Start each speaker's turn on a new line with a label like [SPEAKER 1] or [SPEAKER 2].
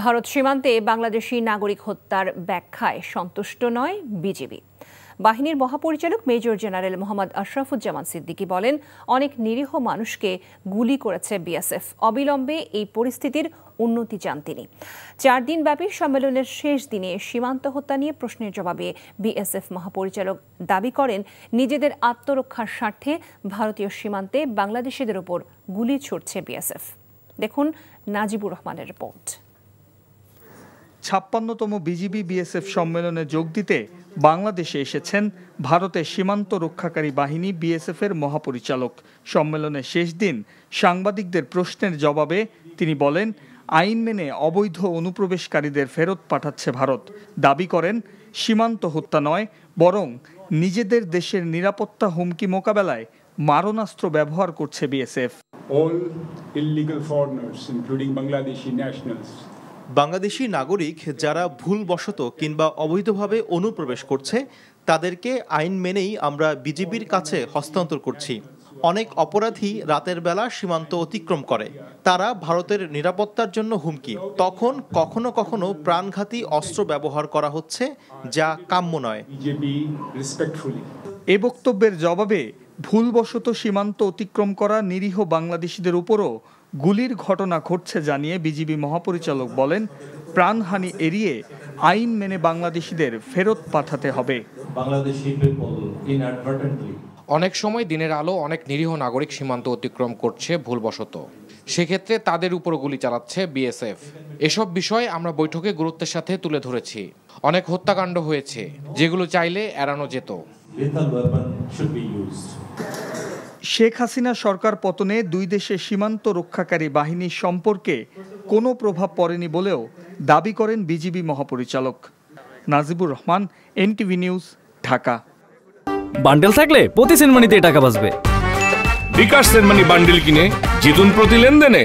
[SPEAKER 1] ভারত সীমান্তে বাংলাদেশি নাগরিক হত্যার ব্যাখ্যায় সন্তুষ্ট নয় বিজিবি। বাহিনীর মহাপরিচালক মেজর জেনারেল মোহাম্মদ আশরাফুজ্জামান সিদ্দিকী বলেন, অনেক নিরীহ মানুষকে গুলি করেছে বিএসএফ। অবিলম্বে এই পরিস্থিতির উন্নতি চান তিনি। 4 দিনব্যাপী সম্মেলনের শেষ দিনে সীমান্ত হত্যা নিয়ে প্রশ্নের জবাবে বিএসএফ মহাপরিচালক দাবি করেন, নিজেদের আত্মরক্ষার স্বার্থে ভারতীয় সীমান্তে বাংলাদেশিদের ওপর গুলি ছুড়ছে বিএসএফ। দেখুন নাজিবুর রহমানের রিপোর্ট।
[SPEAKER 2] 56তম বিজিবি বিএসএফ সম্মেলনে যোগ দিতে বাংলাদেশে এসেছেন ভারতের সীমান্ত রক্ষাকারী বাহিনী বিএসএফের মহাপরিচালক। সম্মেলনের শেষ দিন সাংবাদিকদের প্রশ্নের জবাবে তিনি বলেন, আইন মেনে অবৈধ অনুপ্রবেশকারীদের ফেরত পাঠাচ্ছে ভারত। দাবি করেন, সীমান্ত হত্যা নয়, বরং নিজেদের দেশের নিরাপত্তা হুমকি মোকাবেলায় মারণাস্ত্র ব্যবহার করছে BSF.
[SPEAKER 3] All illegal foreigners, including Bangladeshi nationals,
[SPEAKER 4] Bangladeshi নাগরিক যারা ভুলবশত কিংবা অবৈধভাবে অনুপ্রবেশ করছে তাদেরকে আইন মেনেই আমরা বিজিবির কাছে হস্তান্তর করছি। অনেক অপরাধী রাতের বেলা সীমান্ত অতিক্রম করে, তারা ভারতের নিরাপত্তার জন্য হুমকি। তখন কখনো কখনো প্রাণঘাতী অস্ত্র ব্যবহার করা হচ্ছে, যা কাম্য নয়।
[SPEAKER 2] এ বক্তব্যের জবাবে ভুলবশত সীমান্ত অতিক্রম করা নিরীহ বাংলাদেশিদের উপরও গুলির ঘটনা ঘটছে জানিয়ে বিজিবি মহাপরিচালক বলেন, প্রাণহানি এড়িয়ে আইন মেনে বাংলাদেশিদের ফেরত পাঠাতে হবে।
[SPEAKER 5] অনেক সময় দিনের আলো অনেক নিরীহ নাগরিক সীমান্ত অতিক্রম করছে ভুলবশত, সেক্ষেত্রে তাদের উপর গুলি চালাচ্ছে বিএসএফ। এসব বিষয় আমরা বৈঠকে গুরুত্বের সাথে তুলে ধরেছি। অনেক হত্যাকাণ্ড হয়েছে যেগুলো চাইলে এড়ানো যেত।
[SPEAKER 2] শেখ হাসিনা সরকার পতনে দুই দেশের সীমান্ত রক্ষাকারী বাহিনীর সম্পর্কে কোনো প্রভাব পড়েনি বলেও দাবি করেন বিজিবি মহাপরিচালক। Najibur Rahman, NTV news, Dhaka.
[SPEAKER 6] Bundle থাকলে প্রতি সেনমানিতে টাকা বাঁচবে।
[SPEAKER 7] বিকাশ সেনমানি বান্ডেল কিনে জিতুন প্রতি লেনদেনে।